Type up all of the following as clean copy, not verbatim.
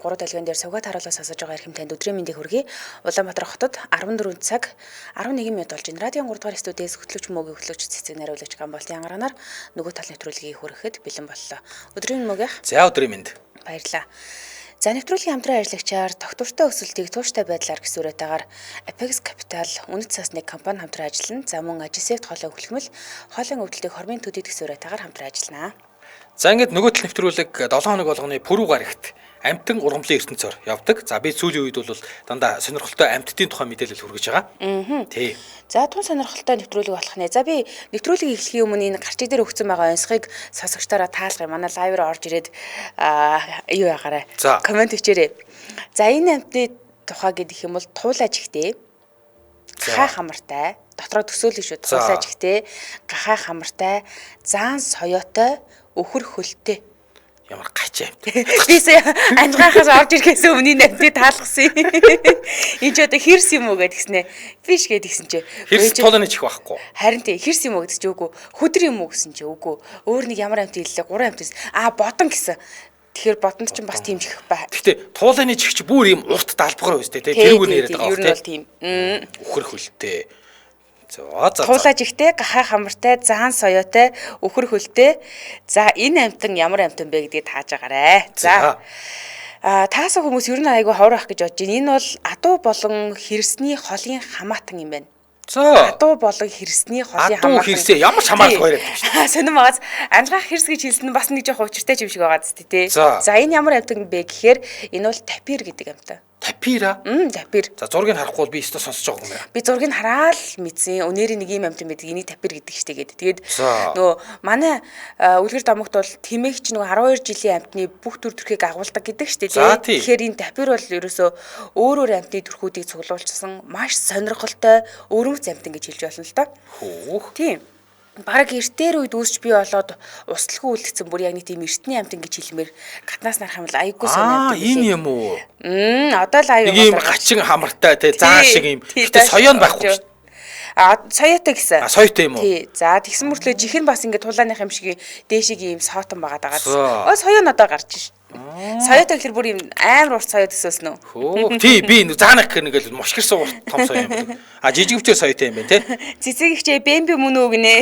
3 долгион дээр сувгаад харуулаа сонсож байгаа эрхэм танд өдрийн мэндийг хүргэе. Улаанбаатар хотод 14 цаг 11 минут болж байна. Радион 3 дугаар студиэс хөтлөгч мөгийн хөтлөгч цэцэг нариулагч Гамболтын ангаранаар нөгөө талын нэвтрүүлгийг хүрэхэд бэлэн боллоо. Өдрийн мөгийнх. За өдрийн мэнд. Баярлалаа. За нэвтрүүлгийн хамтран ажиллагчаар тогтвортой өсөлтийг тууштай байдлаар гисүүрэтээр Apex Capital үнэт цасны компани хамтран ажиллана. За мөн Agisafe хоолой хөглөмөл хоолойн өвдөлтийг хормын төдийд гисүүрэтээр хамтран ажиллана. За ингээд нөгөө тал нэвтрүүлэг 7 хоног болгоны пүрэв гарагт амттан урамлын ертөнцөөр явдаг. За би сүүлийн үед бол дандаа сонирхолтой амттын тухай мэдээлэл хүргэж байгаа. Тий. За тун сонирхолтой нэвтрүүлэг болох нэ. За би нэвтрүүлгийг эхлэхийн өмнө энэ гарчиг дээр өгсөн байгаа онцгойг сонсогчдороо таалгая. Манай лайвраа орж ирээд юу ягараа. Комент бичээрэй. За энэ амтны тухай гэдэг юм бол туулаж ихтэй. Гахай хамартай, дотроо төсөөлөж шүү. Туулаж ихтэй, гахай хамартай, заан соёотой, өхөр хөлтэй. Ямар гачаа амт. Бисээ анжгаахаас орж ирэхээс өмнө энэ амтыг таалгасан. Энд ч одоо хэрс юм уу гэдгснэ. Биш гэдгсэн чи. Хэрс тууланы чих байхгүй. Харин тий хэрс юм уу гэдэж чи үгүй. Хөдөр юм уу гэсэн чи үгүй. Өөр нэг ямар амт хэллээ 3 амтээс. Бодон гэсэн. Тэгэхээр бодонд ч бас тийм чих бай. Гэхдээ тууланы чих чи бүр юм урт далбгаар байстэй тий. Тэрүүгээр нэрэд байгаа. Ер нь бол тийм. Өхөр хөлтэй. Туулаж ихтэй, гахай хамартай, заан соёотой, өхөр хөлтэй. За энэ амтан ямар амтан бэ гэдгийг тааж агаарэ. За. Таасан хүмүүс ер нь айгүй ховор ах гэж бодож байна. Энэ бол адуу болон хэрсний холын хамаатан юм байна. За. Адуу болон хэрсний холын хамаатан. Адуу хэрсээ ямар ч хамааралгүй яриад байна шүү. Сонирм байгаас анжгаах хэрс гэж хэлсэн нь бас нэг жоох учиртай юм шиг байгаа зү тий. За энэ ямар амтан бэ гэхээр энэ бол тапир гэдэг амтан. Тапира. Тапир. За зургийг харахгүй бол би өстө сонсож байгаа юм байна. Би зургийг хараад мэдсэн. Өнөөдрийн нэг юм амт юм байдаг. Энийг тапир гэдэг штэ гэдэг. Тэгээд нөгөө манай үлгэр домогт бол тэмээгч нөгөө 12 жилийн амтны бүх төр төрхийг агуулдаг гэдэг штэ. Тэгэхээр энэ тапир бол ерөөсөө өөр амтны төрхүүдийг цуглуулсан маш сонирхолтой өрөвц амтан гэж хэлж болно л доо. Хөөх. Тийм. Бараг эртээр үед үүсч бий болоод усталгүй үлдсэн бүр яг нэг тийм эртний амтан гэж хэлмээр гаднаас нарах юм бол айгүй сонирхолтой. Энэ юм уу? Одоо л аюу. Нэг юм гачин хамартай тий заа шиг юм. Гэтэ соёо нь байхгүй шүү. Соёотой гэсэн. Соёотой юм уу? Тий. За тэгсэн мөртлөө жихэн бас ингээд тулааных юм шиг дээшиг ийм соотон байгаа даа. Соёо нь одоо гарч ш. Соёотой гэхэр бүр ийм амар урт соёо төсөөснө. Хөө. Тий би заанах гэх нэг л мушгирсан урт том соёо юм. Жижигвчээр соёотой юм байна тий. Цэцэг ихчээ бэмби мөн үү гинэ.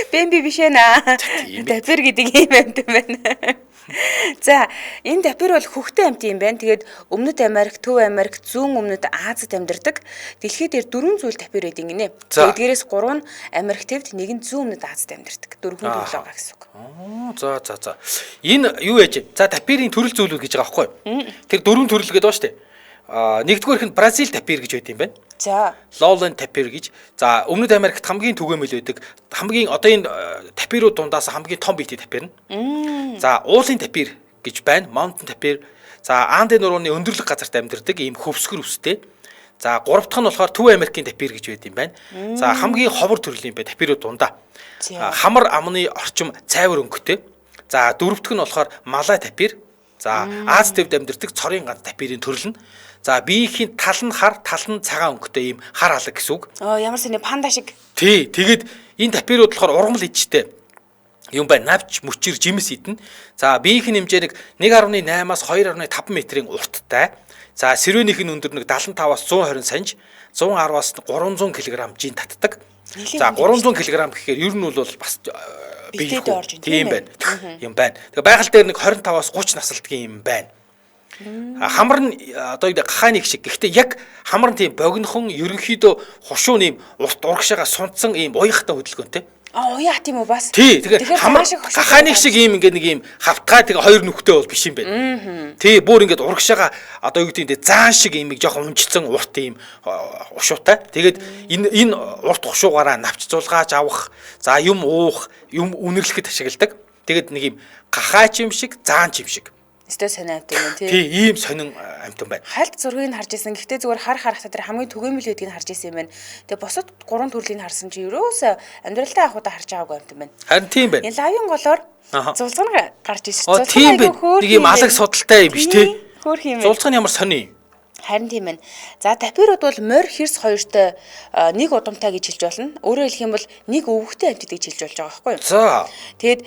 Бэмби биш ээ наа. Тапир гэдэг юм амт юм байна. За энэ тапир бол хөхтэй амт юм байна. Тэгээд Өмнөд Америк, Төв Америк, Зүүн Өмнөд Азид амьдардаг. Дэлхийд дээр 4 зүйл тапир байдаг гинэ. Эдгээрээс 3 нь Америк төвд, нэг нь Зүүн Өмнөд Азид амьдардаг. 4 хүн төрөл байгаа гэсэн үг. За. Энэ юу яаж? За тапирын төрөл зүйлүүд гэж байгаа байхгүй юу? Тэр 4 төрөл гэдэг ба штэ. Нэгдүгээрх нь Бразил тапир гэж байт юм байна. За. Lowland тапир гэж. За Өмнөд Америкт хамгийн түгээмэл байдаг. Хамгийн одоо энэ тапирууд дундаас хамгийн том бити тапир нь. За уулын тапир гэж байна. Mountain тапир. За Андын нурууны өндөрлөг газарт амьдардаг ийм хөвсгөр үстэй. За гурав дахь нь болохоор Төв Америкийн тапир гэж байт юм байна. За хамгийн ховор төрлийн бай тапирууд дундаа. Хамар амны орчим цайвар өнгөтэй. За дөрөв дахь нь болохоор Малай тапир. За Аз төвд амьдардаг цорын ганц тапирын төрөл нь. За биеийн тал нь хар, тал нь цагаан өнгөтэй ийм хар алга гэсэн үг. Ямар сони панда шиг. Тий, тэгээд энэ тапирууд болохоор ургамал ижтэй юм байна. Навч мөчир жимс идэн. За биеийн хэмжээ нэг 1.8-аас 2.5 метрийн урттай. За сэрвэнийх нь өндөр нэг 75-аас 120 санж, 110-аас 300 кг жин татдаг. За 300 кг гэхээр ер нь бол бас биетэй орж тийм байна. Юм байна. Тэгээ байгаль дээр нэг 25-аас 30 насалтгийн юм байна. Хамар нь одоо гахааны шиг. Гэхдээ яг хамар нь тийм богинохон ерөнхийдөө хушуун ийм урт урагшаага сунцсан ийм уяхтай хөдөлгөөнтэй. Уяах тийм үү бас. Тий, тэгээ хамар гахааны шиг ийм ингээд нэг ийм хавтгай тэгээ хоёр нүхтэй бол биш юм байна. Тий, бүр ингээд урагшаага одоо юу гэдэг нь заан шиг ийм жоохон унжилцсан урт ийм ушуутай. Тэгээд энэ урт хушуугаараа навчцуулгааж авах, за юм уух, юм үнэрлэхэд ашигладаг. Тэгээд нэг ийм гахаач юм шиг, заан юм шиг. Өстой сонин амт юм тий. Тий, ийм сонин амт юм байна. Хальт зургийг харж ирсэн. Гэхдээ зүгээр харахтаа тэр хамгийн түгээмэл байдгийг харж ирсэн юм байна. Тэгээ бусад 3 төрлийг харсан чи ерөөсөө амьдралтай ахуудаа харж байгаагүй амт юм байна. Харин тийм байна. Энэ лавын голоор зулцган гарч ирсэн. Тийм байна. Нэг ийм алаг судалтай юм биш тий. Хөөх юм. Зулцган ямар сони. Харин тийм байна. За тапирууд бол морь хэрс хоёртой нэг удамтай гэж хэлж болно. Өөрөөр хэлэх юм бол нэг өвгөтэй амьтад гэж хэлж болж байгаа байхгүй юу? За. Тэгэд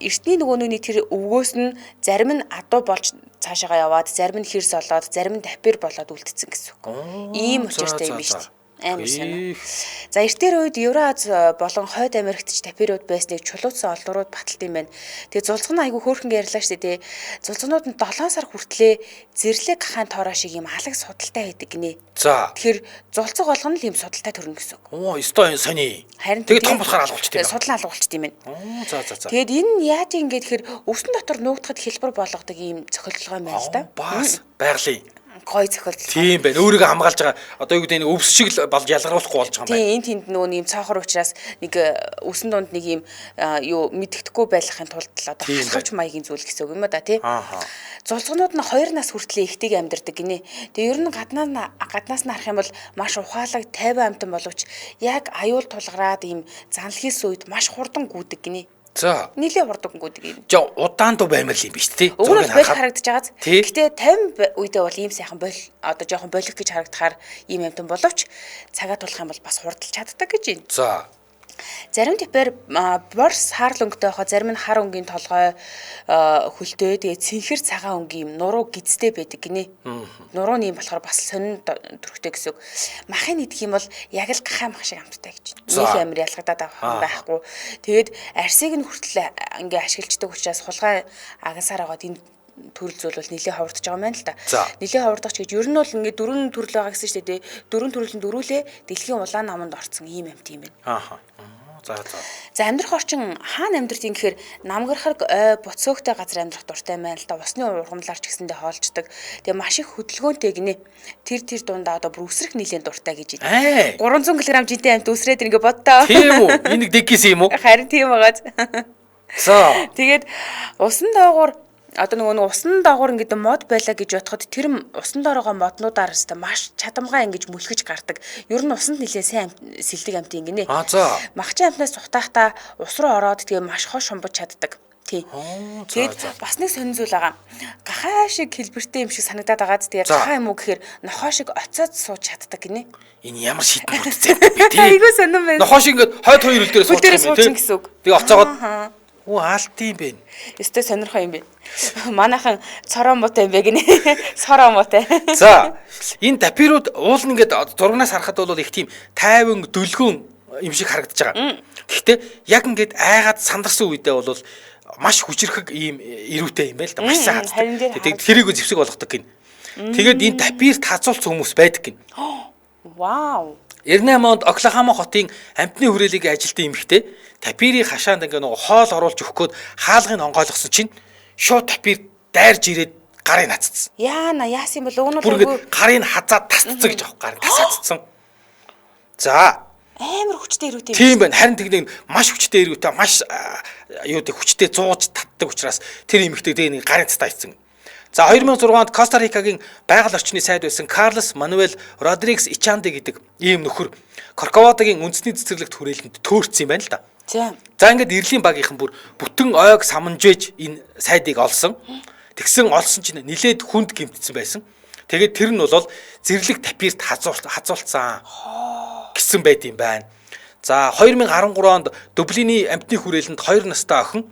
эртний нөгөө нэг тэр өвгөөс нь зарим нь адуу болж цаашаагаа яваад, зарим нь хэрс болоод, зарим нь тапир болоод үлдсэн гэсэн үг. Ийм учиртай юм шүү дээ. Амар сонио. За эртээр үед Евраз болон Хойд Америкт ч тапирууд байсныг чулуутсан олдурууд баталт юм байна. Тэгээ зулцган айгүй хөөрхөн ярьлаа шүү дээ. Зулцгнууд нь 7 сар хүртлээ зэрлэг гахаан тоороо шиг юм алаг судалтай байдаг гинэ. За. Тэгэхээр зулцэг болгоно л юм судалтай төрнө гэсэн үг. Оо, ёстой сони. Харин тэгээ том болохоор алгуулчт юм. Судлан алгуулчт юм байна. Оо, за. Тэгэд энэ яаж юм гээд тэгэхээр өвсөн дотор нуугдахад хэлбэр болгодог юм цохилтолгой юм байна л да. Бас байгалийн гой цохилтол. Тийм байна. Өөрийгөө хамгаалж байгаа. Одоо юу гэдэг нь өвс шиг л болж ялгаруулахгүй болж байгаа юм байна. Тийм, энэ тэнд нөгөө юм цаахар учраас нэг өсөн дунд нэг юм юу мэддэхгүй байхын тулд л одоо халахвч маягийн зүйл гэсэн үг юм да тий. Зулцгнууд нь 2 нас хүртлээр ихтэйг амьдардаг гинэ. Тэгээ ер нь гаднаас нь харах юм бол маш ухаалаг 50 амтан боловч яг аюул тулгараад ийм занл хийсэн үед маш хурдан гүйдэг гинэ. За. Нийлээ хурдаг гүйдэг юм. За удаан дуу баймар л юм биш тий. Зургийг харагдаж байгааз. Гэтэ 50 үедээ бол ийм сайхан одоо жоохон болох гэж харагдахаар ийм амтан боловч цагаа тулах юм бол бас хурдалж чаддаг гэж байна. За. Зарим типээр борс хаар өнгөтэй хаа, зарим нь хар өнгийн толгой хөлтэй, тэгээ цэнхэр цагаан өнгийн юм нуруу гидстэй байдаг гинэ. Нуруу нь юм болохоор бас сонин төрхтэй гэсэн үг. Махын идэх юм бол яг л гахаа мах шиг амттай гэж. Нэг амир ялгадаад байхгүй. Тэгээд арсыг нь хүртэл ингээ ашиглаждаг учраас хулгай агансаар агаад энэ төрөл зүйл бол нэлээд ховордож байгаа юм байна л да. Нэлээд ховордож гэж ер нь бол ингээ 4 төрөл байгаа гэсэн шүү дээ. 4 төрөл нь дөрүүлээ дэлхийн улаан наманд орцсон ийм амт юм байна. За амьдрах орчин хаана амьдрт юм гэхээр намгархаг ой буцөөгтэй газар амьдрах дуртай байна л да. Усны ургамлаар ч гэсэндээ хоолждаг. Тэгээ маш их хөдөлгөөнтэй гинэ. Тэр дундаа одоо бүр үсрэх нийлэн дуртай гэж байна. 300 кг жинтэй амт үсрээд ингээ бодтоо. Тийм үү? Энийг дэггээс юм уу? Харин тийм байгааз. За. Тэгээд усан доогуур одоо нөгөө усан доогуур ингээд мод байлаа гэж бодоход тэр усан доорогоо моднуудаар өстой маш чадамгай ингэж мүлгэж гардаг. Ер нь усанд нэлээ сайн сэлдэг амт юм гинэ. За. Махчин амтнаас цухтаахта ус руу ороод тэгээ маш хоо шумбаж чаддаг. Тий. Тэгээд бас нэг сонир зүйл байгаа. Гахаа шиг хэлбэртэй юм шиг санагдаад байгаад тэгээд гахаа юм уу гэхээр нохоо шиг оцоод сууж чаддаг гинэ. Энэ ямар шийдэн бүтцээ бэ тий. Айгуу сонир байна. Нохоо шиг ингээд хойд хоёр үлдээрээ сууж гэсэн үг. Тэгээ оцоогоод оо алт юм бэ. Өстэй сонирхоо юм бэ. Манайхан цороо муутай юм бэ гинэ. Сороо муутай. За, энэ тапирууд уул нь ингээд зургнаас харахад бол их тийм тайван дөлгөөн юм шиг харагдаж байгаа. Гэхдээ яг ингээд айгаад сандарсан үедээ бол маш хүчрхэг ийм ирүүтэй юм байл да. Маш сайн хацдаг. Тэгээд тэрийг зэвсэг болгодог гин. Тэгээд энэ тапирт хазуулсан хүмүүс байдаг гин. Вау. 98 онд Оклахома хотын амтны хүрээлэгийн ажилтны эмэгтэй тапирыг хашаанд ингээ нөгөө хоол оруулж өгөх гээд хаалгыг онгойлгосон чинь шууд тапир дайрж ирээд гарыг наццсан. Яана яасан юм бол бүр ингээ гарыг хазаад тасцсан гэж аах гарыг тасаацсан. За амар хүчтэй ирүүтэй юм. Тийм байна. Харин тэгнэ маш хүчтэй ирүүтэй маш юу гэдэг хүчтэй зууж татдаг учраас тэр эмэгтэй нэг гарын цатаа ийцэн. За 2006 онд Коста-Рикагийн байгаль орчны сайд байсан Карлос Мануэл Родригес Ичанде гэдэг ийм нөхөр Корковадогийн үндэсний цэцэрлэгт хүрээлэнд төөрцсөн юм байна л да. За ингээд Ирлийн багийнхан бүр бүтэн ойг саманжээж энэ сайдыг олсон. Тэгсэн олсон чинь нилээд хүнд гэмтсэн байсан. Тэгээд тэр нь бол зэрлэг тапирт хазуулсан гэсэн байт юм байна. За 2013 онд Дублиний амтны хүрээлэнд 2 настай охин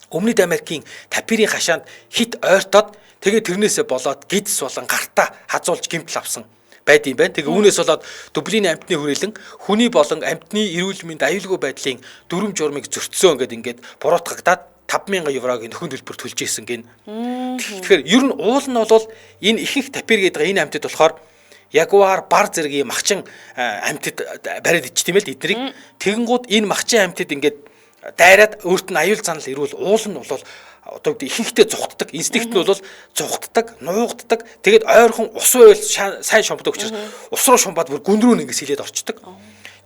Өмнөд Америкийн тапирын хашаанд хит ойртоод тэгээ тэрнээсээ болоод гидс болон гартаа хазуулж гэмтэл авсан байд юм байна. Тэгээ үүнээс болоод Дублиний амтны хүрээлэн хүний болон амтны эрүүл мэнд аюулгүй байдлын дүрм журмыг зөрчсөн ингээд буруутгагдаад 5,000 еврогийн нөхөн төлбөр төлж ийсэн гин. Тэгэхээр ер нь уул нь бол энэ ихэнх тапир гэдэг энэ амтд болохоор ягуар бар зэргийн махчин амтд бариад ич тийм ээ эднийг тэгэнгүүт энэ махчин амтд ингээд дайраад өөрт нь аюул занал ирвэл уул нь бол одоо ихэнхдээ зүхтдаг, инстинкт нь бол зүхтдаг, нуугддаг. Тэгээд ойрхон ус байвал сайн шумбдаг учраас ус руу шумбаад бүр гүн рүү ингээд сэлээд орчдөг.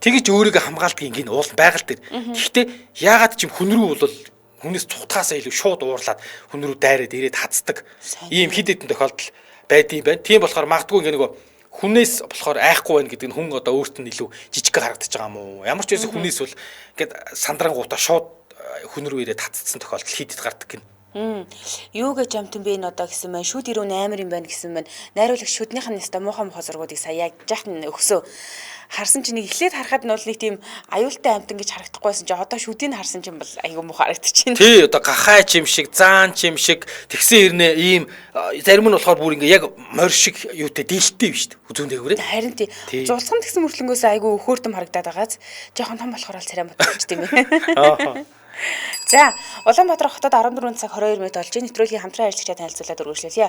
Тэгэж өөрийгөө хамгаалдаг ингийн уул байгаль дээр. Гэхдээ яагаад ч юм хүн рүү бол хүнээс цухтахаасаа илүү шууд уурлаад хүн рүү дайраад ирээд хацдаг. Ийм хэд хэдэн тохиолдол байдığım байна. Тийм болохоор магадгүй ингээ нөгөө хүнээс болохоор айхгүй байна гэдэг нь хүн одоо өөрт нь илүү жижиг харагдаж байгаа юм уу? Ямар ч байсан хүнээс бол ингээд сандрангуудаа шууд хүн рүү ирээд хатцсан тохиолдол хэд хэд гардаг гин. Юу гэж амтан бэ энэ одоо гэсэн мэн шүд ирүүн амар юм байна гэсэн мэн найруулагч шүднийх нь яста муухай зургуудыг сая яг жаахан өгсөө. Харсан чинь нэг эхлээд харахад нь бол нэг тийм аюултай амтан гэж харагдахгүйсэн чинь одоо шүдийг харсан чинь бол айгүй муу харагдчихээн. Тий одоо гахай чим шиг, заан чим шиг тэгсэн хэрнээ ийм зарим нь болохоор бүр ингээ яг морь шиг юутай дийлтэй биш үү? Үзүүн дээгүүрээ. Харин тий. Зулцхан тэгсэн мөртлөнгөөс айгүй хөөртөм харагдаад байгааз жоохон том болохоор л царай мотч тийм ээ. За, Улаанбаатар хотод 14 цаг 22 минут болж нэвтрүүлгийн хамтран ажиллагчид танилцуулаад өргөжлөлье.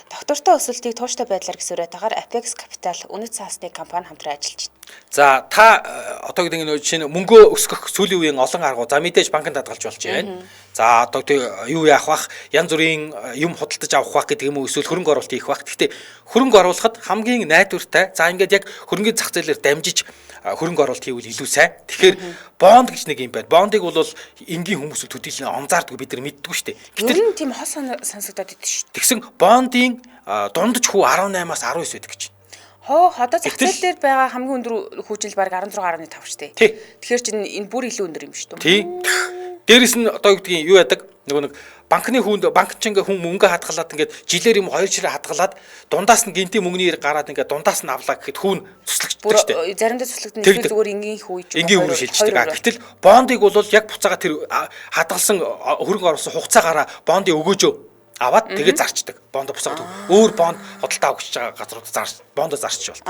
Доктортой өсөлтийг тууштай байдлаар гисүрэтагаар Apex Capital үнэт цаасны компани хамтран ажиллаж байна. За, та одоо гэдэг нь жишээ нь мөнгө өсгөх сүүлийн үеийн олон арга. За, мэдээж банкнд хадгалж болж байна. За, одоо юу яах вах, янз бүрийн юм худалдаж авах вах гэдэг юм уу эсвэл хөрөнгө оруулалт хийх вах. Гэхдээ хөрөнгө оруулахад хамгийн найдвартай. За, ингээд яг хөрөнгөний зах зээлээр дамжиж хөрөнгө оруулалт хийвэл илүү сайн. Тэгэхээр бонд гэж нэг юм байна. Бондыг бол энгийн хүмүүс төдийлэн онзаардгүй бид нар мэддэггүй шүү дээ. Гэтэл нь тийм хол сонсогдоод идэв шүү. Тэгсэн бондын дундаж хүү 18-аас 19 байдаг гэж. Одоо зах зээл дээр байгаа хамгийн өндөр хүүжил баг 16.5 шүү дээ. Тэгэхээр чинь энэ бүр илүү өндөр юм шүү дээ. Тий. Дээрэс нь одоо юу гэдгийг юу яадаг? Нэг банкны банк ч ингээ хүн мөнгө хадгалаад ингээд жилээр юм 2 ширээ хадгалаад дундаас нь гинти мөнгөний гараад ингээ дундаас нь авлаа гэхэд хүн туслагддаг шүү дээ. Заримдаа туслагдсан нь зүгээр энгийн хүү гэж. Энгийн хүү шилждэг. Гэтэл бондыг бол яг буцаага тэр хадгалсан хөрөнгө оруулсан хугацаагаараа бондыг өгөөжөө аваад тэгээд зарчдаг. Бонд буцаад өөр бонд худалдаа өгч байгаа газрууд бондо зарч бол.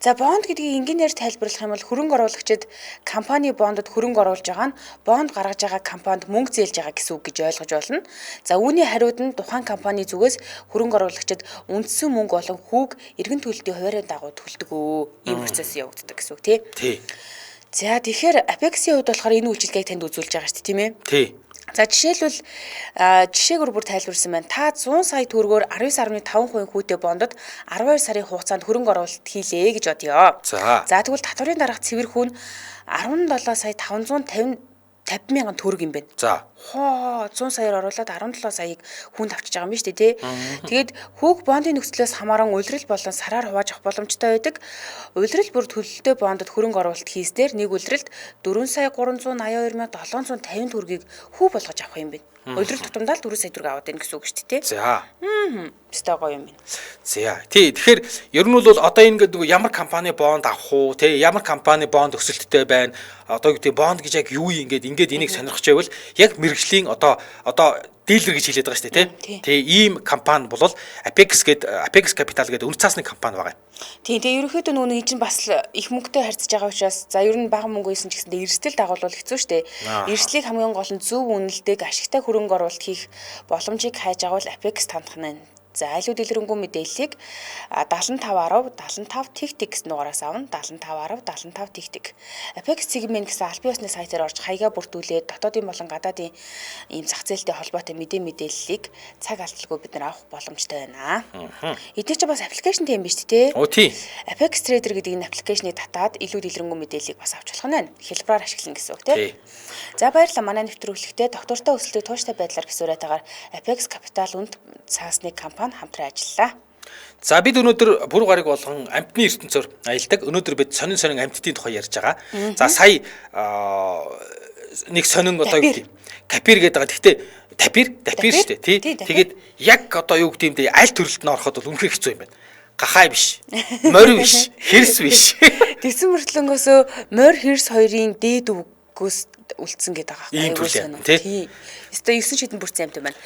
За бонд гэдгийг энгийнээр тайлбарлах юм бол хөрөнгө оруулагчид компани бондод хөрөнгө оруулж байгаа нь бонд гаргаж байгаа компанид мөнгө зээлж байгаа гэсэн үг гэж ойлгож болно. За үүний хариуд нь тухайн компани зүгээс хөрөнгө оруулагчид үндсэн мөнгө болон хүүг эргэн төлөлтийн хуваарийн дагуу төлдөг ийм процесс явагддаг гэсэн үг тий. За тэгэхээр Apex-ийн хувьд болохоор энэ үйлчилгээг танд үзүүлж байгаа шүү дээ тийм ээ. Тий. За жишээлбэл жишээгээр бүр тайлбарласан байна. Та 100 сая төгрөгөөр 19.5% хүүтэй бондод 12 сарын хугацаанд хөрөнгө оруулалт хийлээ гэж бодъё. За тэгвэл татврын дараах цэвэр хүн 17 сая 550 мянган төгрөг юм байна. За. 100 саяар оруулаад 17 саяыг хүнд авчиж байгаа юм биш үү те. Тэгээд хүүг бондын нөхцлөөс хамааран улирал болон сараар хувааж авах боломжтой байдаг. Улирал бүр төлөлтөө бондод хөрөнгө оруулалт хийснээр нэг улиралд 4 сая 382,750 төгрөгийг хүү болгож авах юм байна. Улирал тутамдаа л 4 сая төгрөг аваад байна гэсэн үг шүү дээ те. За. Өстой гоё юм байна. За. Тэгэхээр ер нь бол одоо ингээд ямар компани бонд авах уу те ямар компани бонд өсөлттэй байна. Одоо гэдэг бонд гэж яг юу юм ингээд энийг сонирхож байвал яг мэргэжлийн одоо дилер гэж хэлээд байгаа шүү дээ тий. Тэгээ ийм компани бол Apex Capital гэдэг үнэт цаасны компани байгаа. Тийм тэгээ ерөнхийдөө нөгөө нэг чинь бас их мөнгөтэй харьцаж байгаа учраас за ер нь бага мөнгө ийсэн ч гэсэндээ эрсдэл дагуулвал хэцүү шүү дээ. Эрсдлийг хамгийн гол нь зөв үнэлдэг ашигтай хөрөнгө оруулалт хийх боломжийг хайж агуул Apex тандах нь. За айлуу дэлгэрэнгүй мэдээллийг 7510 75 тик гэсэн нугаараас авна 7510 75 тик. Apex Segment гэсэн албан ёсны сайтаар орж хаягаа бүртгүүлээд дотоодын болон гадаадын ийм зах зээлтэй холбоотой мэдээллийг цаг алдалгүй бид нар авах боломжтой байна. Эдгээр чинь бас аппликейшнтэй юм биш үү те? Тий. Apex Trader гэдэг энэ аппликейшнийг татаад илүү дэлгэрэнгүй мэдээллийг бас авч болох нь хэлбэрээр ашиглана гэсэн үг те. За баярлалаа манай нэвтрүүлэгтээ доктортой өсөлтийг тууштай байдлаар гисүрэтагаар Apex Capital үнд цаасны компани хамтран ажиллалаа. За бид өнөөдөр бүр гариг болгон амтны ертөнцөөр аялдаг. Өнөөдөр бид сонин амттын тухай ярьж байгаа. За сая нэг сонин одоо юу гэдэг капир гэдэг байгаа. Гэхдээ тапир шүү дээ тий. Тэгээд яг одоо юу гэдэг юм бэ аль төрөлд нь ороход бол үнэхээр хэцүү юм байна. Гахай биш. Морь биш. Хэрс биш. Тэгсэн мөртлөнгөөсөө морь хэрс хоёрын дээд үгээс үлдсэн гэдэг байгаа. Ийм төрлийн тий. Эсвэл 9 шидэн бүрцэн амт юм байна.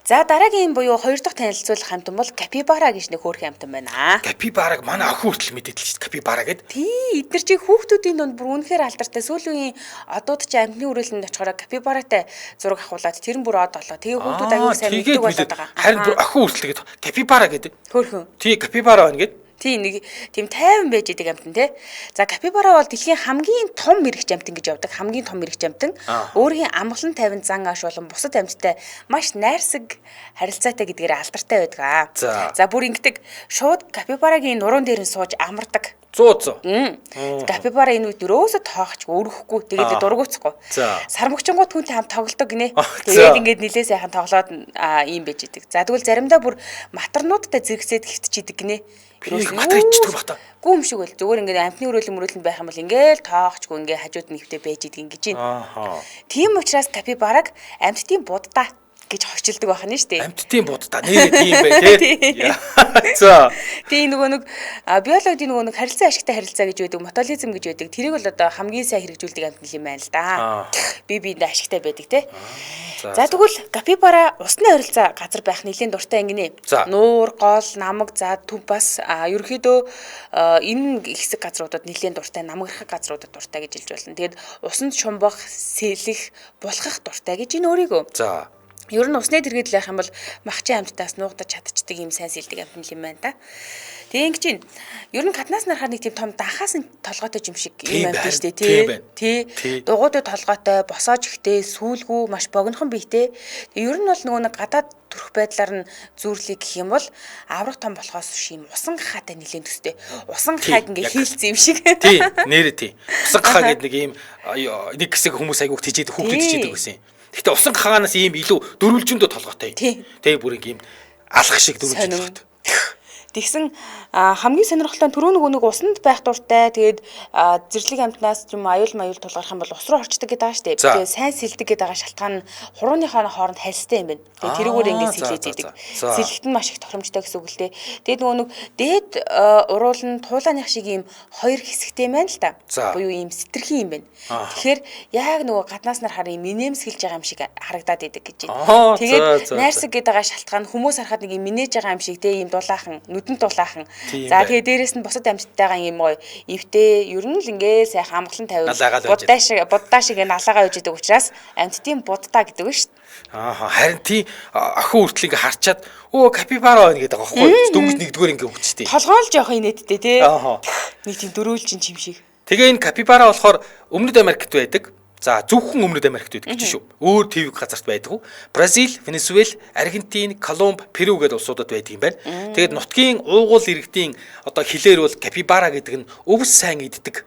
За дараагийн буюу хоёр дахь танилцуулах амтан бол Capybara гэж нэг хөөрхөн амтан байна. Capybara-г манай охин хүртэл мэдээд л шүү дээ. Capybara гэдэг. Тий, эдгээр чи хүүхдүүдийн дунд бүр үнэхээр алдартай. Сүүлийн одууд чи амтны үрээлэнд очихороо Capybara-тай зураг авахуулаад тэр нь бүр од олоо. Тэгээ хүүхдүүд аягүй сайн мэддэг болоод байгаа. Харин бүр охин хүртэл гэдэг Capybara гэдэг. Хөөрхөн. Тий, Capybara байна гэдэг. Тийм нэг тийм 50 байж идэг амтан тий. За Capybara бол дэлхийн хамгийн том мэрэгч амтан гэж явдаг. Хамгийн том мэрэгч амтан. Өөрийн амгалан тавин зан ааш болон бусад амьттай маш найрсаг харилцаатай гэдгээр алдартай байдаг. За бүр ингэдэг шууд Capybara-гийн нуруунд дээр нь сууж амардаг. 100. Capybara энэ үед өрөөсө тоохч өргөхгүй тэгээд дургуйцахгүй. Сармөгчингууд хүнтэй хамт тоглодог гинэ. Тэгээд ингээд нилээ сайхан тоглоод ийм байж идэг. За тэгвэл заримдаа бүр матарнуудтай зэрэгцээд хөвтчихийдэг гинэ. Матар ичдэг бата. Гүм шиг бол зүгээр ингээд амтны өрөөлөн байх юм бол ингээл тоохчгүй ингээд хажууд нь хөвтө байж идэг ингэж байна. Тийм учраас Capybara-г амьтдын буддаа гэж хойчилдог байх нь шүү дээ. Амьтдын буддаа нэрээ тийм бай тий. За. Тэгээ нөгөө нэг биологийн нөгөө нэг харилцаа ашигтай харилцаа гэж байдаг, метаболизм гэж байдаг. Тэрийг бол одоо хамгийн сайн хэрэгжүүлдэг амьтан юм байна л да. Бие биендээ ашигтай байдаг тий. За тэгвэл капибара усны ойролцоо газар байх нэлийн дуртай ингэнэ. Нуур, гол, намаг, за төв бас ерөөхдөө энэ хэсэг газруудад нэлийн дуртай, намаграх газруудад дуртай гэж хэлж болно. Тэгээд усанд шумбах, сэлэх, булхах дуртай гэж энэ өөрийгөө. За. Ер нь усны тэргэдэл байх юм бол махчин амьтдаас нуугдаж чадчихдаг юм сайн сэлдэг амьтан юм байна да. Тэгээ ингэж байна. Ер нь катнаас нарахаар нэг тийм том данхаас нь толгойтой юм шиг юм амьд шүү дээ тий. Дугуйтай толгойтой, босоож ихтэй, сүүлгүү, маш богинохон биетэй. Тэгээ ер нь бол нөгөө нэг гадаад төрөх байдлаар нь зүүрлийг гэх юм бол аврах том болохоос биш юм усан гахаатай нэлээд төстэй. Усан гахааг ингээ хийлцсэн юм шиг. Тий, нэрээ тий. Усан гахаа гэдэг нэг юм нэг хэсэг хүмүүс айгуух тижээд хүүхэд тижээдэг гэсэн. Гэхдээ усан гахаанаас ийм илүү дөрвөлжөндөө толгойтой. Тий, бүр ингээ юм алах шиг дөрвөлжөнд толгойтой. Тэгсэн хамгийн сонирхолтой нь түрүү нэг усанд байх дуртай. Тэгээд зэрлэг амьтнаас юм аюул тулгарх юм бол ус руу орчдөг гэдэг байгаа шүү дээ. Тэгээд сайн сэлдэг гэдэг байгаа шалтгаан нь хурууныхаа хооронд харилцаатай юм байна. Тэгээд тэрүүгээр ингээд сэлээд идэг. Сэлэхт нь маш их тохиромжтой гэсэн үг л дээ. Тэгээд нөгөө нэг дээд уруул нь туулааных шиг ийм хоёр хэсэгтэй юм байна л та. Буюу ийм сэтэрхий юм байна. Тэгэхээр яг нөгөө гаднаас нар хараа ийм инээмсгэлж байгаа юм шиг харагдаад идэг гэж байна. Тэгээд найрсаг гэдэг байгаа шалтгаан хүмүүс харахад нэг ийм минэж байгаа юм шиг те ийм дулаахан нүдэн дулаахан. За тэгээ дээрэс нь бусад амьтдтайгаа юм гоё эвтэй ер нь л ингээ сайхан амгалан тавиул буддаа шиг налаагаа үжидэг учраас амьтдын буддаа гэдэг нь шүү дээ. Харин тий охин хүртэл ингээ харчаад капибара байна гэдэг байгаа байхгүй дөнгөж нэгдүгээр ингээ өгчтэй. Толгоон л жоох инээдтэй тий. Нэг тийм дөрүүлжин юм шиг. Тэгээ энэ капибара болохоор Өмнөд Америкт байдаг. За зөвхөн Өмнөд Америкт байдаг гэж шүү. Өөр твэг газарт байдаг. Бразил, Венесуэл, Аргентин, Колумб, Перу гэдэг улсуудад байдаг юм байна. Тэгээд нутгийн уугуул иргэдийн одоо хэлээр бол капибара гэдэг нь өвс сайн иддэг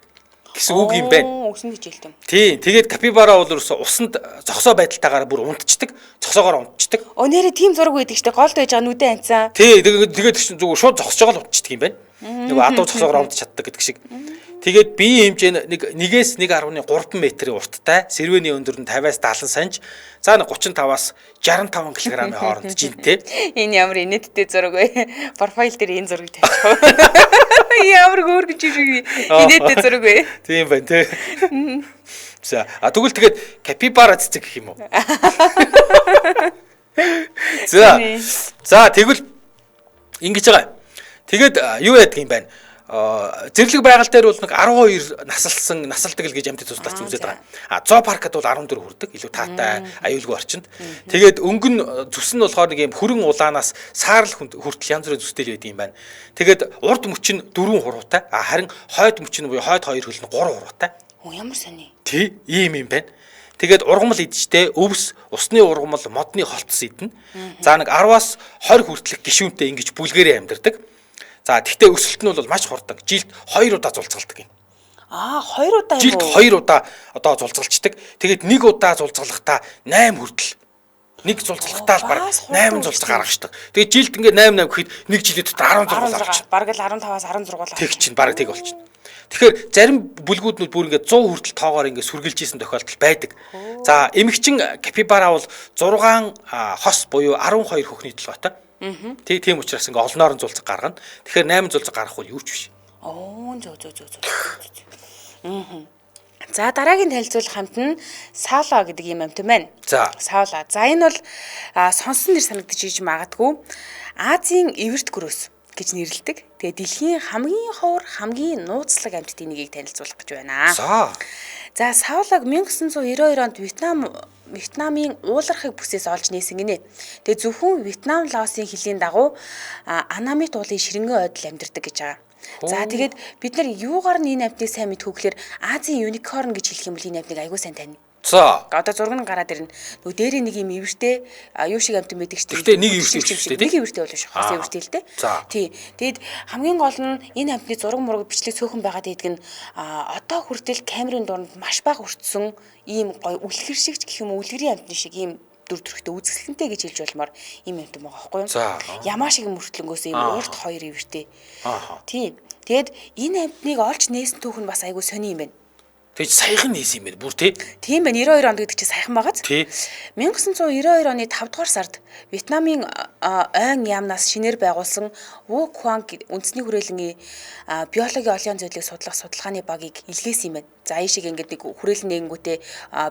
гэсэн үг юм байна. Өвсөн гэж хэлдэг. Тийм. Тэгээд капибара бол усанд зогсоо байдалтайгаар бүр унтчихдаг. Зогсоогоор унтчихдаг. Нэрээ тийм зураг байдаг штэ. Голд байж байгаа нүдэн анцсан. Тийм. Тэгээд зүгээр шууд зогсож байгаа л унтчихдаг юм байна. Нөгөө адуу зогсоогоор унтч чаддаг гэдэг шиг. Тэгээд биеийн хэмжээ нэгээс 1.3 метрийн урттай, сэрвэний өндөр нь 50-аас 70 санж, за 35-аас 65 кг-ийн хооронд жинтэй. Энэ ямар инээдтэй зураг вэ? Профайл дээр энэ зургийг тавьчих. Ямар хөөргөж инээдтэй зураг вэ? Тийм байна тий. За, тэгвэл тэгээд капибара цэцэг гэх юм уу? За, тэгвэл ингэж байгаа. Тэгээд юу яадаг юм байна? Зэрлэг байгаль дээр бол нэг 12 насалдаг л гэж амьтад тусдаач үзээд байгаа. Зоо паркад бол 14 хүрдэг. Илүү таатай, аюулгүй орчинд. Тэгээд өнгөн зүс нь болохоор нэг юм хөрөн улаанаас саарл хүртэл янз бүрийн зүстэй л байдаг юм байна. Тэгээд урд мөч нь 4 хуруутай. Харин хойд мөч нь буюу хойд 2 хөл нь 3 хуруутай. Ямар сони. Тий, ийм юм байна. Тэгээд ургамал идчихтэй өвс, усны ургамал, модны холтс идэнэ. За нэг 10-аас 20 хүртэлх гишүүнтэй ингэж бүлгэрээ амьдардаг. За тэгтээ өсөлт нь бол маш хурдан. Жилд 2 удаа зулцгалдаг юм. 2 удаа юм уу? Жилд 2 удаа одоо зулцгалчдаг. Тэгээд 1 удаа зулцгалахдаа 8 хүртэл. Нэг зулцгалахдаа л бараг 8 зулцгал гаргаждаг. Тэгээд жилд ингээ 8 гэхэд нэг жилд дотор 16 гаргачих. Бараг л 15-аас 16 тэг чинь бараг тэг болчихно. Тэгэхээр зарим бүлгүүднүүд бүр ингээ 100 хүртэл тоогоор ингээ сүргэлж исэн тохиолдол байдаг. За эмэгчин капибара бол 6 хос буюу 12 хөхний толгойтой. Тийм учраас ингээ олноор нь зулцаг гаргана. Тэгэхээр 8 зулцаг гаргах бол юу ч биш. За дараагийн танилцуулах хамт нь саула гэдэг юм амт байна. За саула. За энэ бол сонсон нэр санагдаж иж магадгүй Азийн эверт гөрөөс гэж нэрлэдэг. Тэгээ дэлхийн хамгийн ховор, хамгийн нууцлаг амьтдын нэгийг танилцуулах гэж байна. За саулаг 1992 онд Вьетнамын уулархаг бүсээс олж нээсэн гинэ. Тэгээ зөвхөн Вьетнам, Лаосын хилийн дагуу анамит уулын ширэнгэн ойдол амьдардаг гэж байгаа. За тэгээд бид нар юугаар нь энэ амьтныг сайн мэдэх вэ гэхээр Азийн юникорн гэж хэлэх юм бол энэ амьтныг аягүй сайн тань. За одоо зураг нь гараад ирнэ. Нөгөө дээрээ нэг юм эвэртэй юу шиг амт байдаг шүү дээ. Нэг эвэртэй шүү дээ. Нэг эвэртэй болов шүү. Хос эвэртэй л дээ. Тий. Тэгэд хамгийн гол нь энэ амтны зураг мураг бичлэг цөөхөн байгаад идэх нь одоо хүртэл камерын дунд маш бага өртсөн ийм гоё үлгэр шигч гэх юм үлгэрийн амтны шиг ийм дүр төрхтэй үзэсгэлэнтэй гэж хэлж болмоор ийм амт байгаа байхгүй юу? Ямаа шиг мөртлөнгөөс ийм урт хоёр эвэртэй. Тий. Тэгэд энэ амтныг олж нээсэн түүх нь бас айгүй сони юм байна. Тэгж саяхан нээсэн юм байна бүр тий. Тийм байна. 92 онд гэдэг чинь саяхан байгааз. Тий. 1992 оны 5 дугаар сард Вьетнамын ойн яамнаас шинээр байгуулсан Wu Quang үндэсний хүрээлэнгийн биологийн олонний зүйлийг судлах судалгааны багийг илгээсэн юм байна. За энэ шиг ингээд нэг хүрээлэн нэгэнгүүтээ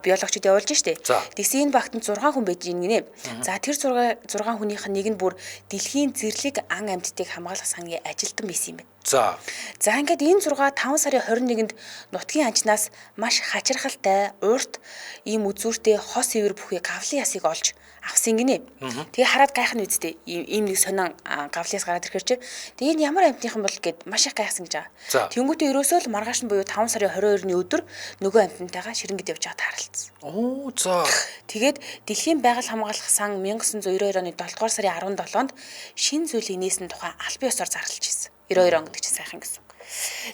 биологчид явуулж штэ. Тэгсэн энэ багт 6 хүн байж гинэ. За тэр 6 хүнийх нь нэг нь бүр дэлхийн зэрлэг ан амьтдыг хамгаалах сангийн ажилтан байсан юм байна. За ингээд энэ 6 5 сарын 21-нд нутгийн анчнаас маш хачирхалтай, урт, ийм үзүүртэй хос ивэр бүхий гавлын ясыг олж авсан гинэ. Тэгээ хараад гайхна үсттэй. Ийм нэг сонин гавлын яс гараад ирэхэр чи. Тэгээ энэ ямар амьтныхан бол гэд маш их гайхсан гэж байгаа. Тэнгүүтээ ерөөсөө л маргааш нь буюу 5 сарын 22-ны өдөр нөгөө амьтантайгаа ширэнгэд явж байгаа тааралцсан. Оо за. Тэгээд Дэлхийн байгаль хамгаалах сан 1992 оны 7 дугаар сарын 17-нд шин зүйлийг нээсэн тухай албан ёсоор зарлаж ирсэн. 92 он гэдэг чинь сайхан гэсэн.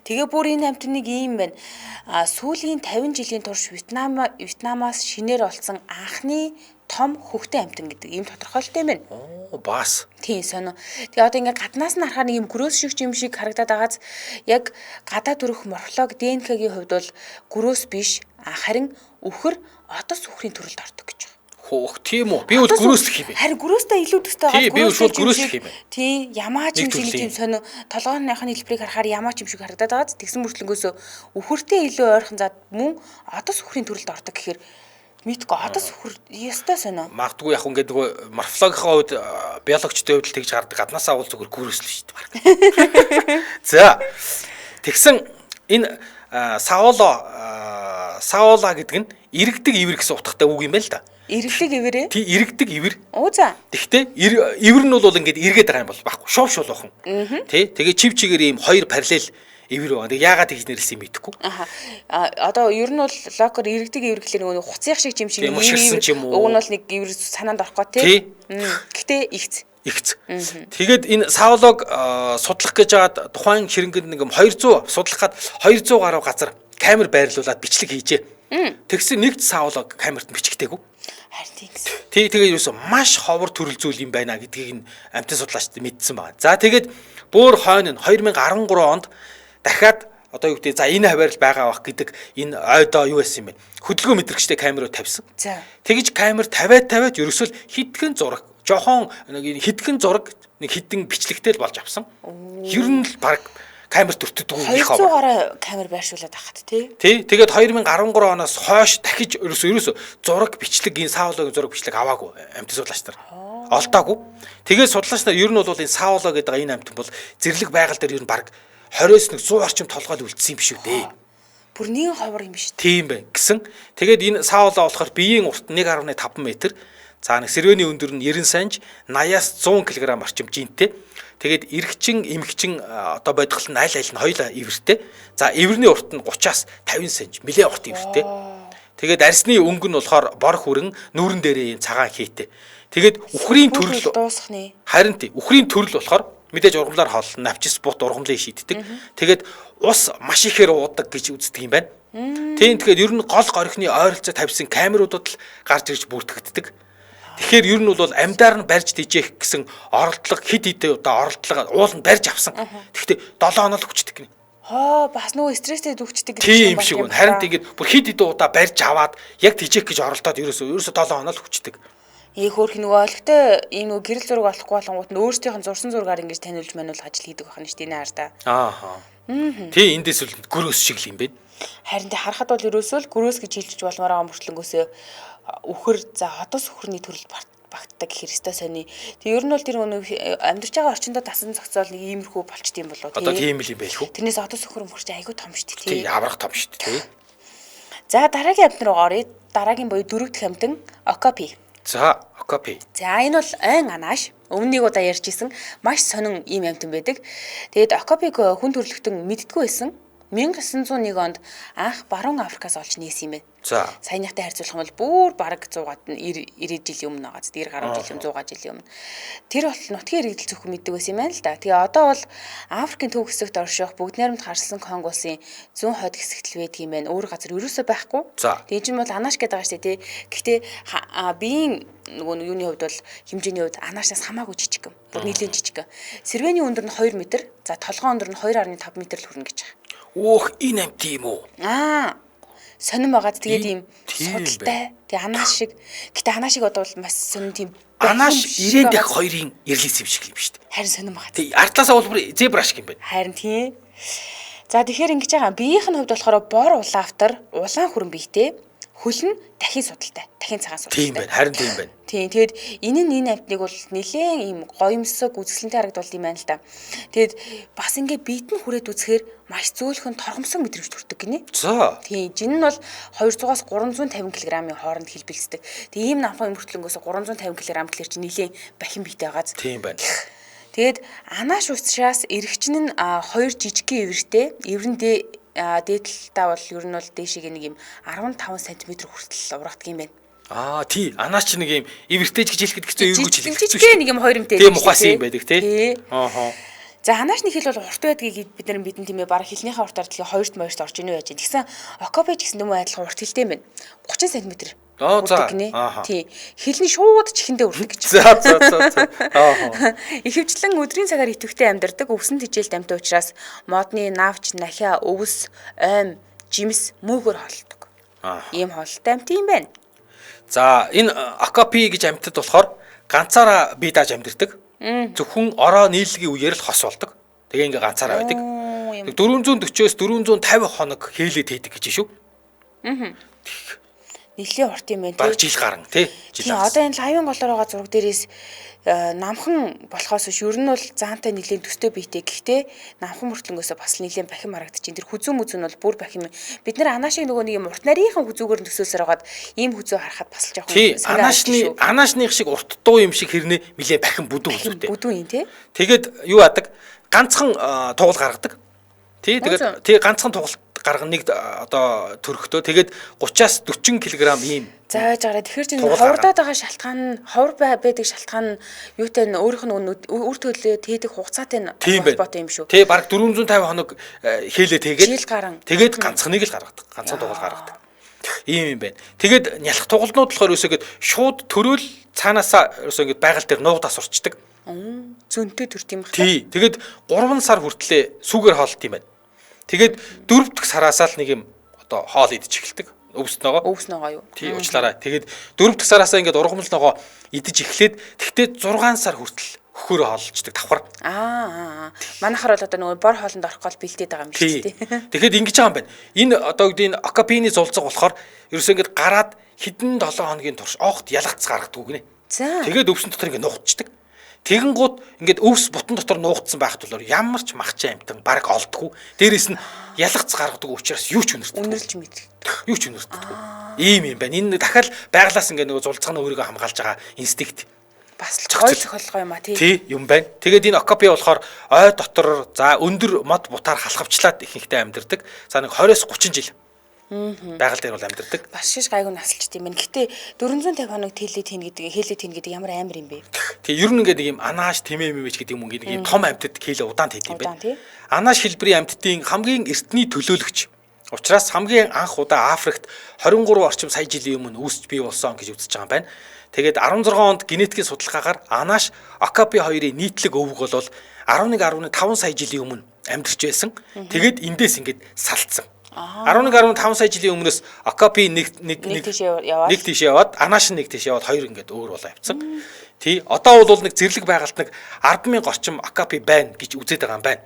Тэгээ бүр энэ амьтныг ийм байна. Сүүлийн 50 жилийн турш Вьетнамаас шинээр олсон анхны том хөхтөн амьтан гэдэг ийм тодорхойлолтой юм байна. Оо бас. Тийм сонио. Тэгээ одоо ингээ гаднаас нь харахаар нэг юм гөрөөс шиг юм шиг харагдаад байгааз яг гадаад төрөх морфолог ДНК-гийн хувьд бол гөрөөс биш харин үхэр отос үхрийн төрөлд ордог гэж байна. Хөөх тийм үү? Би бол гөрөөслөх юм бэ. Харин гөрөөстэй илүү төстэй байгаа. Би шууд гөрөөслөх юм бэ. Тийм ямаач юм шиг тийм сонио толгойнхын хэлбэрийг харахаар ямаач юм шиг харагдаад байгааз тэгсэн мөртлөнгөөсөө үхэртэй илүү ойрхон зад мөн отос үхрийн төрөлд ордог гэхээр мэдгүй отос үхэр ястай сонио. Магадгүй яг ингээд нөгөө морфологийн хувьд биологчдын хувьд тэгж гардаг гаднаасаа бол зүгээр гөрөөслөө шүү дээ. За тэгсэн энэ саола гэдэг нь иргэдэг ивэр гэсэн утгатай үг юм байна л да. Иргэдэг ивэрээ? Тий, иргэдэг ивэр. Оо за. Тэгтээ ивэр нь бол ингээд эргээд байгаа юм бол баггүй. Шов шулуухан. Тий. Тэгээ чив чигээр ийм хоёр параллел ивэр байгаа. Тэгээ яагаад тэгж нэрлсэн юм мэдэхгүй. Одоо ер нь бол локер иргэдэг ивэр гэхлээр нөгөө хуцсах шиг юм шиг уг нь бол нэг ивэр санаанд орохгүй тий. Гэхдээ игц. Тэгээд энэ саологог судлах гэж жаад тухайн ширэнгэнд нэг 200 судлахад 200 гаруй газар камер байрлуулад бичлэг хийжээ. Тэгсэн нэгд саологог камерт бичигдээгүй. Харин тийм. Тэгээ ерөөсөө маш ховор төрөл зүйл юм байна гэдгийг амтны судлаачид мэдсэн байна. За тэгээд бүр хойно нь 2013 онд дахиад одоо юу гэдэг за энэ хаваарл байгаа бах гэдэг энэ ойдоо юу байсан юм бэ? Хөдөлгөөн мэдрэгчтэй камеруу тавьсан. За. Тэгэж камер тавиад ерөөсөө хитгэн зураг жохон нэг хитгэн зураг нэг хитэн бичлэгтэй л болж авсан. Ер нь л баг камер төртдөг их ховор. 200 гаруй камер байршуулад ахад тий. Тэгээд 2013 оноос хойш дахиж ерөөсөө зураг бичлэг энэ саологийн зураг бичлэг аваагүй амтны судлаач нар. Олдоогүй. Тэгээд судлаач нар ер нь бол энэ саолог гэдэг энэ амтан бол зэрлэг байгаль дээр ер нь баг 20-с 100 орчим толгойд үлдсэн юм биш үү дээ. Бүр нэг ховор юм биш үү? Тийм бай гэсэн. Тэгээд энэ саолоо болохоор биеийн урт 1.5 м. За нэг сэрвэний өндөр нь 90 см, 80-аас 100 кг орчим жинтэй. Тэгээд эргчин, эмгчин одоо бодгол нь аль нь хоёулаа ивэртэй. За ивэрний урт нь 30-аас 50 см, нэлээд урт ивэртэй. Тэгээд арсны өнгө нь болохоор бор хүрэн нүүрэн дээрээ цагаан хийтэй. Тэгээд үхрийн төрөл дуусхны. Харин тий, үхрийн төрөл болохоор мэдээж ургамлаар хооллон навчис бут ургамлыг шийддэг. Тэгээд ус маш ихээр уудаг гэж үздэг юм байна. Тийм тэгэхээр ер нь гол горихны ойролцоо тавьсан камеруудад л гарч ирж бүртгэгддэг. Тэгэхээр ер нь бол амьдаар нь барьж дижээх гэсэн оролдлого хид хидээ одоо оролдлого ууланд барьж авсан. Тэгэхдээ 7 хоног л хүчдэг гинэ. Бас нөгөө стресстэй дүүчдэг гэдэг юм шиг байна. Харин тэгээд бүр хид хидээ удаа барьж аваад яг дижээх гэж оролдоод ерөөсөө 7 хоног л хүчдэг. Хөөх нөгөө олигтой ийм нөгөө гэрэл зураг олохгүй болонгууд нь өөрсдийнх нь зурсан зургаар ингэж таниулж мануулж ажил хийдэг байна шүү дээ энэ хараа. Тий эндээс л гөрөөс шиг л юм байна. Харин тий харахад бол ерөөсөө л гөрөөс гэж хэлж болмоор байгаа мөртлөнгөөсөө үхэр за хотос үхрний төрөл багтдаг гэхээр өстой сони. Тэг ер нь бол тэр нөгөө амьдарч байгаа орчиндөө тасан зохицол нэг иймэрхүү болчт юм болоо тий. Одоо тийм л юм байх уу? Тэрнээс хотос үхэр мөрч айгүй том шүү дээ тий. Тий яврах том шүү дээ тий. За дараагийн амт руу оръё. Дараагийн буюу дөрөвдөх амтан Окопи. За Окопи. За энэ бол ойн анааш. Өмнөнийг удаа ярьжсэн маш сонин ийм амтан байдаг. Тэгээд Окопиг хүн төрөлхтөн мэддэггүй байсан. 1901 онд анх баруун Африкаас олж нээсэн юм байна. За. Саяныхтай харьцуулах юм бол бүр бараг 100-аад 90 жилийн өмнө байгаа. 90 гаруй жилийн 100 жилийн өмнө. Тэр бол нутгийн иргэдэл зөвхөн мэддэг байсан юм байна л да. Тэгээ одоо бол Африкийн төв хэсэгт орших бүгд найрамд харсан Конго улсын зүүн хойд хэсэгт л байдаг юм байна. Өөр газар ерөөсөө байхгүй. Тэгээ чинь бол анааш гэдэг байгаа шүү дээ тий. Гэхдээ биеийн нөгөө юуны хувьд бол хэмжээний хувьд анаашнаас хамаагүй жижиг юм. Бүр нэлээд жижиг. Сэрвэний өндөр нь 2 м, за толгойн өндөр нь 2.5 м л хүрнэ гэж байна. Өөх энэ амт юм уу? сонирм байгаад тэгээд ийм судалтай. Тэгээ анааш шиг. Гэтэ анааш шиг одоо бол маш сонир тийм анааш 90 дахь 2-ын ирлээс юм шиг юм шүү дээ. Харин сонирм байгаа. Тэг ардлаасаа бол бүр зебра шиг юм байна. Харин тийм. За тэгэхээр ингэж байгаа. Биеийн хувьд болохоор бор улаавтар, улаан хүрэн биетэй, хөл нь дахин судалтай. Дахин цагаан судалтай. Тийм байна. Харин тийм байна. Тийм. Тэгээд энэ амтныг бол нэлээд ийм гоёмсог үзэсгэлэнтэй харагдвал юм байна л да. Тэгээд бас ингээ биед нь хүрээд үзэхээр маш зөөлхөн торгомсон мэдрэмж төрдөг гинэ. За. Тийм. Жин нь бол 200-аас 350 кг-ийн хооронд хэлбэлцдэг. Тэгээд ийм намхан өмөртлөнгөөс 350 кг гэхэлэр чи нэлээд бахин биетэй байгааз. Тийм байна. Тэгээд анааш усчраас эргэгчин нь 2 жижигхэн ивэртэй, иврэндээ дээдлэлтаа бол ер нь бол дээшийг нэг юм 15 см хүртэл ургадаг юм байна. Тий. Анаас ч нэг юм ивэртэйж гэж хэлэхэд хэцүү эвгүй гэж хэлэх. Жижигхэн нэг юм 2 юмтэй. Тийм ухаас юм байдаг тий. За анаашны хил бол урт байдгийг бид нар мэдэн тийм ээ баг хилнийхээ уртаар тэгээ 2-т моёрт орж ийнэ байж. Тэгсэн окопеж гэсэн нөмөө адилхан урт хилтэй юм байна. 30 см. Тий. Хилний шууд чихэндээ үрдэг гэж. За. Ихэвчлэн өдрийн цагаар идэвхтэй амьдардаг өвсөн тижээлт амьтан учраас модны навч, нахиа, өвс, ойм, жимс мөөгөр холдог. Ийм холтой амт юм байна. За энэ окопи гэж амьтад болохоор ганцаараа бие дааж амьдардаг. Зөвхөн ороо нийлгийн үеэр л хос болдог. Тэгээ ингээ ганцаараа байдаг. 440-өөс 450 хоног хээлээд хийдэг гэж шүү. Нэлээд урт юм байна тий. Баг жил гарan тий. Тийм одоо энэ лавын голоор байгаа зураг дээрээс намхан болохоос биш ер нь бол заантай нэлээд төстэй биетэй. Гэхдээ намхан мөртлөнгөөсөө бас нэлээд бахим харагдчих. Тэр хүзүү мүзүү нь бол бүр бахим. Бид нэр анаашиг нөгөө нэг юм урт нарийнхан хүзүүгээр төсөөсөр хагаад ийм хүзүү харахад бас л жоох юм. Анаашных шиг урт дуу юм шиг хэрнээ нэлээд бахим бүдүүн хүзүүтэй. Бүдүүн юм тий. Тэгээд юу адаг? Ганцхан тугал гаргадаг. Тий тэгээд тий ганцхан тугалт гаргана нэг одоо төрхтөө тэгээд 30-аас 40 кг ийм зааж байгаа. Тэгэхээр чинь ховрдоод байгаа шалтгаан ховр байдаг шалтгаан юутай нь өөрийнх нь үр төлөө тээдэг хугацаатай холбоотой юм шүү. Тий баг 450 хоног хээлээ тэгээд ганцхныг л гаргадаг. Ганцхан тугал гаргадаг. Ийм юм байна. Тэгээд нялх тугалнууд болохоор өсөгээд шууд төрөөл цаанаасаа өсөө ингэж байгаль дээр нуугдаас урчдаг. Зөнтэй төрт юм байна. Тий. Тэгээд 3 сар хүртлээ сүүгээр хоолт юм байна. Тэгээд 4 дахь сараасаа л нэг юм одоо хоол идэж эхэлдэг. Өвс ногоо юу? Тий, уучлаарай. Тэгээд 4 дахь сараасаа ингээд ургамал ногоо идэж эхлээд тэгтээ 6 сар хүртэл хөхөөрөө хооллцдаг давхар. Манайхаар бол одоо нөгөө бор хоолнд орох гол бэлдээд байгаа юм шиг тий. Тэгэхэд ингэж байгаа юм байна. Энэ одоо үгдийн окопины зулцаг болохоор ерөөсөө ингээд гараад хэдэн 7 хоногийн турш огт ялгац гаргадаг гинэ. Тэгээд өвсөн дотор ингээд нугтчдаг. Тэгэн гууд ингээд өвс бутан дотор нуугдсан байхад бол ямар ч махчин амтан баг олдохгүй. Дээрээс нь ялгац гаргадаг учраас юу ч үнэртдэг. Үнэрлж мэддэг. Юу ч үнэртдэг. Ийм юм байна. Энэ дахиад байглаас ингээд нөгөө зулцгааны өөрийгөө хамгаалж байгаа инстинкт. Бас л гой зохиолгоо юм а тий. Тий, юм байна. Тэгээд энэ окопи болохоор ой дотор за өндөр мод бутаар халахвчлаад ихэнхдээ амьдардаг. За нэг 20-с 30 жил. Байгаль дээр бол амьдардаг. Бас шиш гайгүй насалчт юм байна. Гэтэ 450 хоног хээлээд хийн гэдэг ямар амар юм бэ? Тий, ер нь ингээд нэг юм анааш тэмээ мэж гэдэг юм ингээд нэг юм том амьтад хээлээ удаан хийдэг юм байна. Анааш хэлбэрийн амьтдын хамгийн эртний төлөөлөгч. Учираас хамгийн анх удаа Африкт 23 орчим сая жилийн өмнө үүсч бий болсон гэж үзэж байгаа юм байна. Тэгээд 16 онд генетикийн судалгаагаар анааш окопи хоёрын нийтлэг өвөг бол 11.5 сая жилийн өмнө амьдарч байсан. Тэгээд эндээс ингээд салцсан. 11.5 сая жилийн өмнөөс окопи нэг тийш яваад анааш нэг тийш яваад хоёр ингээд өөр болоо явцсан. Тий, одоо бол нэг зэрлэг байгальд нэг 10,000 орчим окопи байна гэж үзээд байгаа юм байна.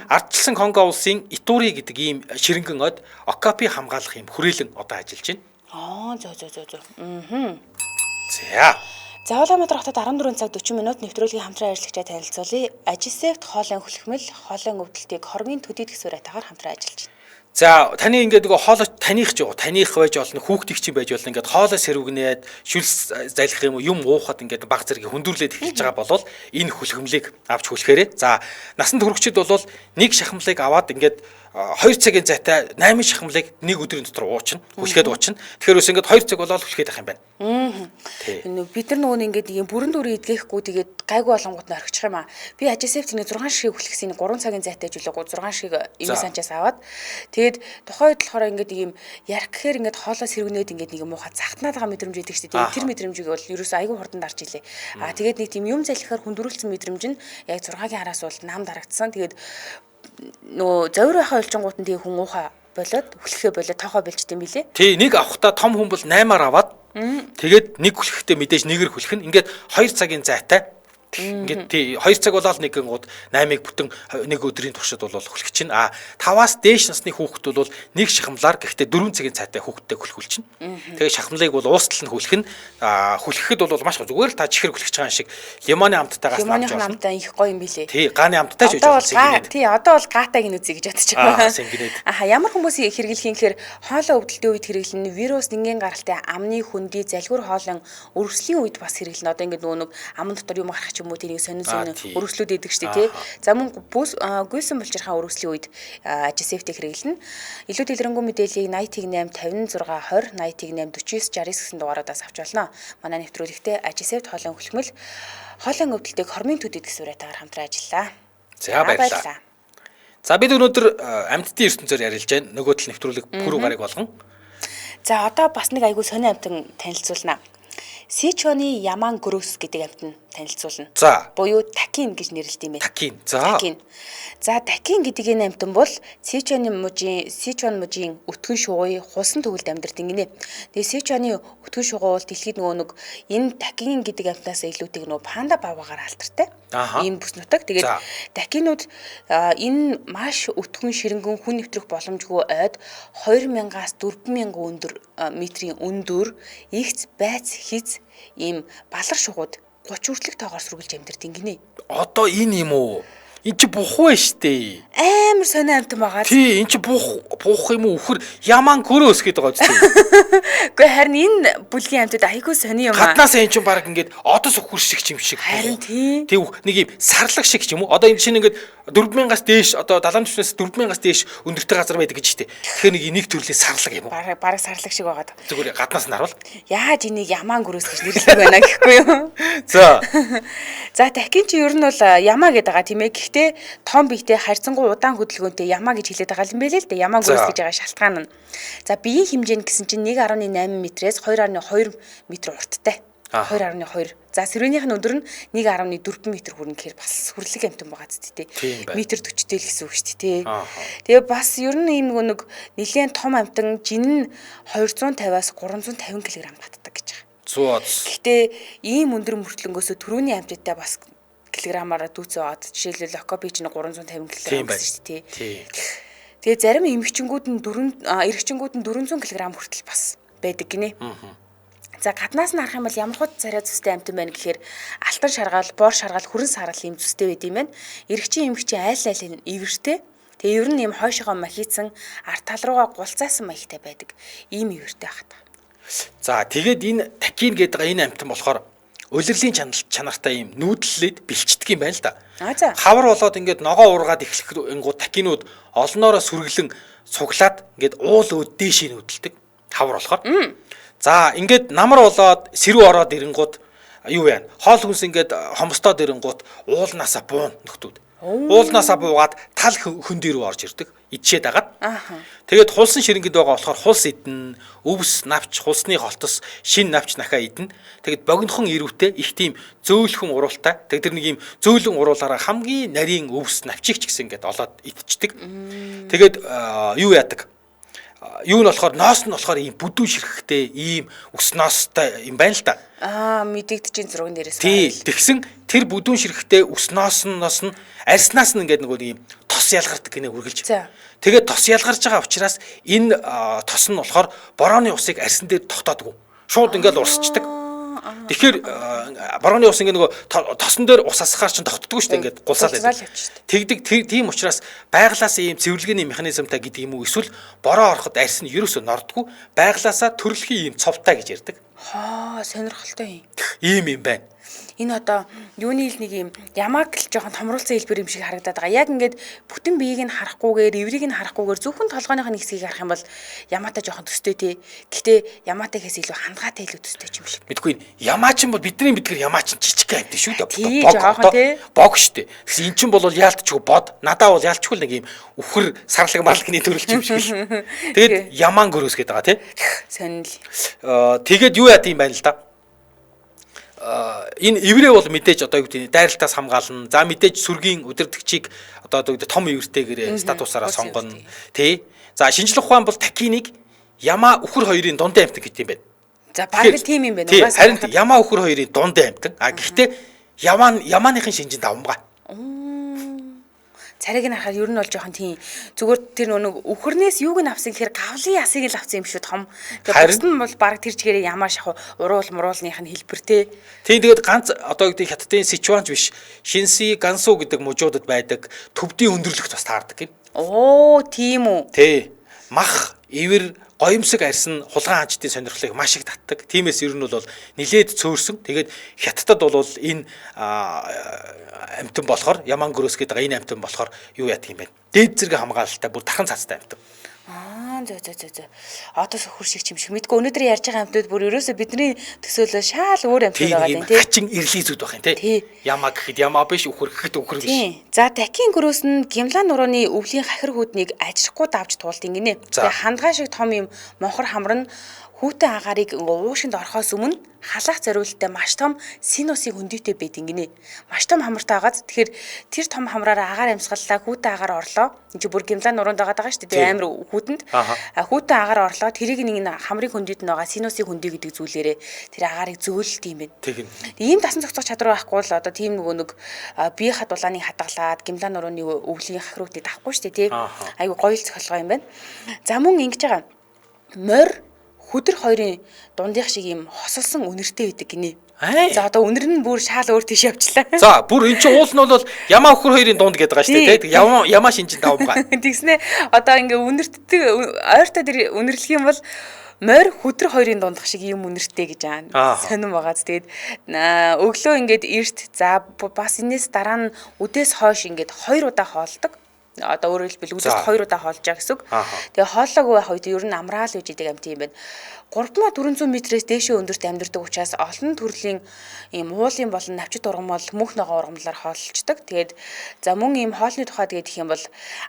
Ардчилсан Конго улсын Итури гэдэг ийм ширэнгэн од окопи хамгаалах юм хүрээлэн одоо ажиллаж байна. За Улаанбаатар хотод 14 цаг 40 минут нэвтрүүлгийн хамтран ажиллагчаа танилцуулъя. Ажисефт хоолын хүлхмэл, хоолын өвдөлтийг хоргийн төдийд гэсвэр айтаагаар хамтран ажиллаж байна. За таны ингээд нөгөө хоолой таних ч таних байж болно, хүүхдийг чинь байж болно. Ингээд хоолой сэрвгнээд шүлс залих юм уухад ингээд баг зэрэг хөндөрлөөд эхэлж байгаа болвол энэ хүлхэмлийг авч хүлэхээрээ. За насанд хүрэгчид бол нэг шахамлыг аваад ингээд 2 цагийн зайтай 8 шахамлыг нэг өдрийн дотор уучна, хүлхээд уучна. Тэгэхээр ус ингээд 2 цаг болоод хүлхээд ах юм байна. Бид нар нөгөө ингээд ийм бүрэн дүрийн идгээхгүй тэгээд гайгүй болонгууд нь орхичих юм аа. Би ажисефтний 6 ширхэг хүлхэсийн 3 цагийн зайтай жилээгүү 6 ширхэг эмээ санчаас аваад тэгээд тухайн үед болохоор ингээд ийм ярих гэхээр ингээд хоолоо сэрвнээд ингээд нэг юм уухад захтнаад байгаа мэдрэмж идэг шүү дээ. Тэр мэдрэмжийг бол ерөөсөө айгүй хурдан дарж илээ. Тэгээд нэг тийм юм залхихаар хүндрүүлсэн мэдрэмж нь яг 6-гийн араас бол нам дарагдсан. Тэгээд нөгөө зовир байхаа олжингууд нь тийм хүн уухаа болоод хүлхээ болоод тоохоо бэлждэг юм билэ. Тий, нэг авахта том хүн бол 8-аар аваад тэгээд нэг хүлхэхдээ мэдээж нэгээр хүлхэн. Ингээд 2 цагийн зайтай. Ингээд тий 2 цаг болоод нэг гингууд 8-ыг бүтэн нэг өдрийн туршид бол хүлхэж чинь. 5-аас дээш насны хүүхэд бол нэг шахамлаар гэхдээ 4 цагийн цайтай хүүхэдтэй хүлхүүл чинь. Тэгээ шахамлыг бол уустал нь хүлхэн. Хүлхэхэд бол маш зүгээр л та чихэр хүлхэж байгаа шиг лимоны амттайгаас лимоны амттай их гоё юм билэ. Тий, гааны амттай ч гэж байна. Тий, одоо бол гатаг нь үзье гэж бодож байгаа. Сэнгинээд. Ямар хүмүүс хэрэглэх юм гэхээр хоолой өвдөлтийн үед хэрэглэн вирус нингийн гаралтай амны хүндий залхуур хоолон өргөслийн үед бас хэрэглэн. Одоо ингээд нөгөө амн дотор юм гарах юм уу тэрийг сонин өргөслүүд идэг штэ тий. За мөн гүйсэн булчирхаа өргөслийн үед ажисефтийг хэрэглэнэ. Илүү дэлгэрэнгүй мэдээллийг 8018 56 20 8018 49 69 гэсэн дугаараас авч болно. Манай нэвтрүүлэгтээ ажисефт хоолон хөлхмөл хоолон өвдөлтийг хормын төдөд гэсэн үрэйтээр хамтран ажиллаа. За баярлалаа. За бид өнөөдөр амьтдын ертөнцөөр ярилж байна. Нөгөө тал нэвтрүүлэг пүрэв гараг болгон. За одоо бас нэг айгүй сони амтан танилцуулна. Сичуаны Яман Грос гэдэг амтан танилцуулна. За. Буюу Такин гэж нэрлэдэг юм байна. Такин. За. Такин. За Такин гэдэг энэ амтан бол Сичуан мужийн өтгөн шугуй хусан төгөлд амьдардаг гинэ. Тэгээ Сичуаны өтгөн шугуй бол дэлхийд нөгөө энэ Такин гэдэг амтнаас илүүтэйг нөгөө панда баваагаар алдартай. Ийм бүс нутаг. Тэгээд Такинууд энэ маш өтгөн ширэнгэн хүн нэвтрэх боломжгүй ойд 2000-аас 4000 метрийн өндөр игц байц хиз ийм балар шугууд 30 хүртэлх тоогоор сүргэлж амьдардаг гинэ. Одоо энэ юм уу? Энд чи бухуу штэ. Амар сони амтан байгаа. Тий, энд чи буух юм уу? Үхэр Яман Грос гэдэг байгаа зү. Гэхдээ харин энэ бүлгийн амтад айгүй сони юм аа. Гаднаас энэ чинь баг ингээд одос үхэр шиг юм шиг. Харин тий. Тэг нэг юм сарлаг шиг юм уу? Одоо энэ чинь ингээд 4000-аас дээш одоо 70-аас 4000-аас дээш өндөртэй газар байдаг гэж штэ. Тэгэхээр нэг төрлийн сарлаг юм уу? Бараг сарлаг шиг байгаад. Зүгээр гаднаас нь харуул. Яаж энийг Яман Грос гэж нэрлэх байна гэхгүй юу? За. За Такин чи ер нь бол Яма гэдэг байгаа тийм ээ. Гэхдээ том биетэй харьцангуй удаан хөдөлгөөнтэй Яма гэж хэлээд байгаа юм байлээ л дээ. Яман Грос гэж байгаа шалтгаан нь. За биеийн хэмжээ нь гэсэн чинь 1.8 метрээс 2.2 метр урттай. 2.2. За сэрвэнийх нь өдөр нь 1.4 метр хүрнэ гэхээр бас хүрлэг амтан байгаа зү тээ. Метр 40-тэй л гэсэн үг шүү дээ. Тэгээ бас ер нь ийм нэг нэлээд том амтан жин нь 250-аас 350 кг татдаг гэж байгаа. Гэхдээ ийм өндөр мөртлөнгөөсөө түрүүний амттай бас килограммаараа дүүцээ аваад жишээлбэл локопи чинь 350 кг гэсэн шүү дээ. Тэгээ зарим эмэгчингүүд нь эрэгчингүүд нь 400 кг хүртэл бас байдаг гинэ. За гаднаас нь харах юм бол ямар хут царай зүстэй амтан байна гэхээр алтан шаргаал, боор шаргаал, хүрэн саргаал ийм зүстэй байд юм байна. Эрэгчин эмэгчин айл нь ивэртэй. Тэгээ ер нь ийм хойшоогоо махицсан арт тал руугаа гулцаасан маягтай байдаг. Ийм ивэртэй байх та. За тэгээд энэ Такин гэдэг энэ амтан болохоор улирлын чанартай ийм нүүдлээд бэлчдэг юм байна л да. Хавар болоод ингээд ногоо ургаад эхлэх ингууд Такинууд олноороо сүргэлэн цуглаад ингээд уул өөд дээш нүүдэлдэг. Хавар болохоор. За ингээд намар болоод сэрүү ороод ирэнгууд юу вэ? Хоол хүнс ингээд хомстоод ирэнгууд уулнаасаа буун нөхдүүд. Уулнаасаа буугаад тал хөн дээр орж ирдэг. Идчихэд агаад. Тэгээд хулсан ширэнгэд байгаа болохоор хулс идэн, өвс, навч, хулсны холтос, шин навч нахаа идэн. Тэгээд богинохон ирүүтэй их тийм зөөлхөн уруултай. Тэгээд тэр нэг юм зөөлөн уруулаараа хамгийн нарийн өвс, навчиг ч гэсэн ингээд олоод идчихдэг. Тэгээд юу яадаг? Юу нь болохоор ноос нь болохоор ийм бүдүүн ширхэгтэй ийм өс ноостой юм байна л да. Мэдэгдэж зурган дээрээс. Тий, тэгсэн тэр бүдүүн ширхэгтэй өс ноос нь арснаас нь ингээд нэг юм тос ялгардаг гинэ үргэлж. Тэгээд тос ялгарч байгаа учраас энэ тос нь болохоор борооны усыг арсан дээр тогтоодгүй. Шууд ингээд урсчдаг. Тэгэхээр борооны ус ингээд нөгөө тосон дээр ус асахаар чинь тогтдоггүй шүү дээ ингээд гулсаал байдаг. Тэгдэг тийм учраас байглаас ийм цэвэрлэгээний механизмтай гэдэг юм уу эсвэл бороо ороход арьс нь ерөөсөө нордгүй байглаасаа төрөлхийн ийм цовтай гэж ярьдаг. Сонирхолтой юм байна. Энэ одоо юуны л нэг юм ямаг л жоохон томруулсан хэлбэр юм шиг харагдаад байгаа. Яг ингээд бүтэн биеийг нь харахгүйгээр, эврийг нь харахгүйгээр зөвхөн толгойных нь хэсгийг харах юм бол ямаатай жоохон төстэй тий. Гэхдээ ямаатай гэхээс илүү хандгаатай илүү төстэй юм шиг. Мэдгүй ямаа чинь бол бидний мэдгээр ямаа чинь жижиг амт шүү дээ. Бог шүү дээ. Тэгсэн эн чинь бол яалтчгүй бод. Надаа бол яалтчгүй нэг юм үхэр сарлаг марлагны төрөлч юм шиг л. Тэгээд Яман Грос гэдэг байгаа тий. Сонирхол. Тэгээд юу яа тийм байна л да. Энэ иврээ бол мэдээж одоо юу гэдэг нь дайралтаас хамгаална. За мэдээж сүргийн удирдгчийг одоо том ивэртэйгээр статусаараа сонгоно. Тий. За шинжлэх ухаан бол такиныг ямаа үхэр хоёрын дундын амьтан гэдэг юм байна. За баг л тийм юм байна. Харин ямаа үхэр хоёрын дундын амьтан. Гэхдээ ямааныхын шинжинд давмгаа. Царайг нь харахад ер нь бол жоохон тийм зүгээр тэр нэг үхэрнээс юуг нь авсан гэхээр гавлын ясыг л авсан юм шүү том. Тэгээд бус нь бол баг тэр чигээрээ ямаа шахуу уруулных нь хэлбэртэй. Тийм тэгээд ганц одоо гэдэг хятадын Сичуанч биш Шинси Гансу гэдэг мужуудад байдаг төвдийн өндөрлөгт бас таардаг юм. Оо тийм үү. Тий. Мах, ивэр, гоёмсог арьсан хулгайн ханчдын сонирхлыг маш их татдаг. Тиймээс ер нь бол нилээд цөөрсөн. Тэгээд хятадд бол энэ амтан болохоор Яман гөрөөс гэдэг энэ амтан болохоор юу яадаг юм бэ? Дээд зэрэг хамгаалалтай бүр дархан цацтай амтан. Зөө. Одоо сөхөр шиг юм шиг мэдгүй өнөөдөр ярьж байгаа амтнууд бүр ерөөсөө бидний төсөөлөө шаал өөр амтнууд байгаа юм тий. Хачин ирлий зүуд байх юм тий. Ямаа гэхэд ямаа биш, үхэр гэхэд үхэр биш. Тий. За Такийн гөрөөс нь Гимлан нурууны өвлийн хахир хүүднийг ажихгүй давж туулдаг гинэ. Тэгээ хандгай шиг том юм монхор хамар нь хүүтэн агаарыг уушинд орохоос өмнө халаах зориулттай маш том синусыг хөндийтэй байдаг гинэ. Маш том хамартай байгаад тэгэхээр тэр том хамраараа агаар амьсгаллаа хүүтэн агаар орлоо. Энд чи бүр Гимлан нуруунд байгаа даа шүү дээ. Амар хүүтэнд. Хүүтэн агаар орлоо. Тэрийг нэг хамрыг хөндийд нь байгаа синусыг хөндий гэдэг зүйлээрээ тэр агаарыг зөөлөлт юм байна. Тийм. Ийм дасан зохицох чадвар байхгүй л одоо тийм нэг бие хадуулааны хадгалаад Гимлан нурууны өвлийн хахируудыг давхгүй шүү дээ тий. Айгу гоё л цохилгоо юм байна. За мөн ингэж байгаа. Морь хүдэр хоёрын дундих шиг юм хосолсон үнэртэй байдаг гинэ. За одоо үнэр нь бүр шаал өөр тийш явчлаа. За бүр эн чинь уул нь бол ямаа өхөр хоёрын дунд гэдэг байгаа шүү дээ. Ямаа шинжин давмгаа. Тэгснэ одоо ингээ үнэртдэг ойртой тэр үнэрлэх юм бол морь хүдэр хоёрын дундах шиг юм үнэртэй гэж аа. Сонирн байгааз тэгээд өглөө ингээд эрт за бас энэс дараа нь үдээс хойш ингээд 2 удаа хоолдог. Одоо өөрөөр хэлбэл үдээс 2 удаа хоолж байгаа гэсэн үг. Тэгээ хооллоогүй байх үед ер нь амраал үж идэг амт юм байна. 3400 метрээс дээшээ өндөрт амьдардаг учраас олон төрлийн ийм уулын болон навчит ургамал мөнх ногоо ургамлаар хооллцдог. Тэгээд за мөн ийм хоолны тухай тэгээд их юм бол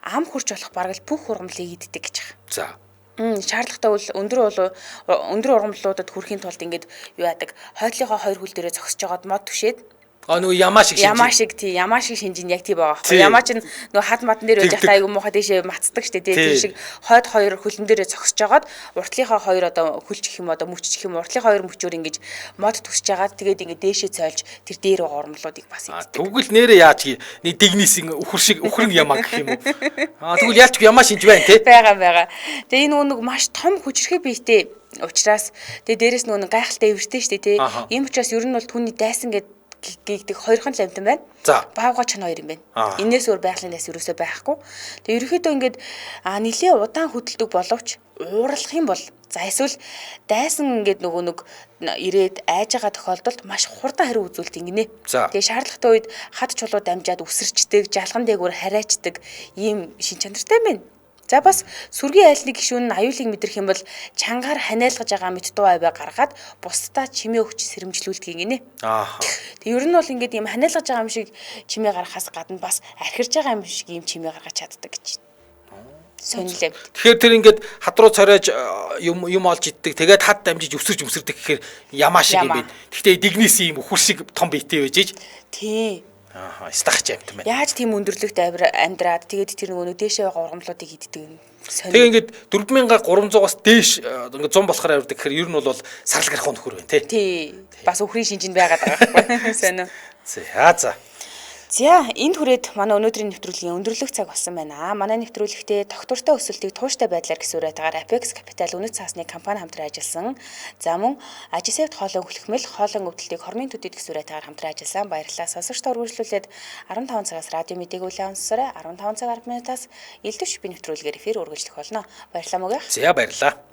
ам хурч болох бараг л бүх ургамлыг иддэг гэж байгаа. За шаардлагатай бол өндөр ургамлуудад хүрэхийн тулд ингээд юу яадаг хойдлынхоо 2 хөл дээрээ зогсож жагаад мод түшээд нөгөө ямаа шиг шинжин яг тийм байгаа байхгүй. Ямаа ч нөгөө хад матан дээр байж хата айгу муухай дэшээ мацдаг штэ тийм шиг хойд 2 хөлн дээрээ зогсож жагаад уртлынхаа 2 одоо хөлч гэх юм одоо мөчч гэх юм уртлынхаа 2 мөчөөр ингэж мод түсэж жагаад тэгээд ингэ дээшээ цойлж тэр дээр байгаа урмлуудыг бас иддэг. Тэгвэл нэрээ яаж нэг дигнисийн үхрэн ямаа гэх юм уу. Тэгвэл яалч ямаа шинж байна те. Байгаа. Тэгээ энэ нэг маш том хүчрхэг биетэй учраас тэгээ дээрэс нөгөө гайхалтай эвэртэй штэ тийм. Ийм учраас ер нь бол түүний дайсан гэгдэг хоёрхан л амтан байна. Баавга ч 2 юм байна. Энээс өөр байгалийн дайс ерөөсөө байхгүй. Тэгээ ерөөхдөө ингээд нилээ удаан хөдөлдөг боловч ууралах юм бол за эсвэл дайсан ингээд нөгөө нэг ирээд айж байгаа тохиолдолд маш хурдан хариу үзүүлдэг гинэ. Тэгээ шаардлагатай үед хад чулуу дамжаад үсэрчдэг, жалган дээгүүр хараачдаг ийм шин чанартай байна. За бас сүргийн айлны гишүүн нь аюулыг мэдрэх юм бол чангаар ханиалгаж байгаа мэт дуу аваа гаргаад бусдаа чимээ өгч сэрэмжлүүлдэг гинэ. Тэг ер нь бол ингээд юм ханиалгаж байгаа юм шиг чимээ гаргахаас гадна бас архирж байгаа юм шиг юм чимээ гаргаж чаддаг гэж. Сонирхолтой. Тэгэхээр тэр ингээд хад руу царайж юм олж иддэг. Тэгээд хад дамжиж өсөрдөг гэхээр ямаа шиг юм бэ. Гэхдээ дигнис юм үхэр шиг том биетэй байж иж. Тий. Стахч амт юм байна. Яаж тийм өндөрлөгт амьдраад тэгээд тэр нөгөө дээшээ байгаа ургамлуудыг иддэг юм. Тэгээ ингээд 4300-аас дээш ингээд 100 болохоор авирдаг гэхээр ер нь бол сарал гарах нөхөр байна тий. Бас өхрийн шинжинд байгаад байгаа байхгүй. Сонио. За. За энд хүрээд манай өнөөдрийн нэвтрүүлгийн өндөрлөх цаг болсон байна. Манай нэвтрүүлэгтээ тогтвортой өсөлтийг тууштай байдлаар гисүүрэтээр Apex Capital үнэт цаасны компани хамтран ажилласан. За мөн Agisavt хоолой хөлхмөл хоолой өвдөлтийг хормын төдийд гисүүрэтээр хамтран ажилласан. Баярлалаа. Сонсогчдод үргэлжлүүлээд 15 цагаас радио мэдээг үлээн сонсорой. 15 цаг 10 минутаас элдв шипийн нэвтрүүлгээр эфир үргэлжлэх болно. Баярлалаа мөгөө. За баярлалаа.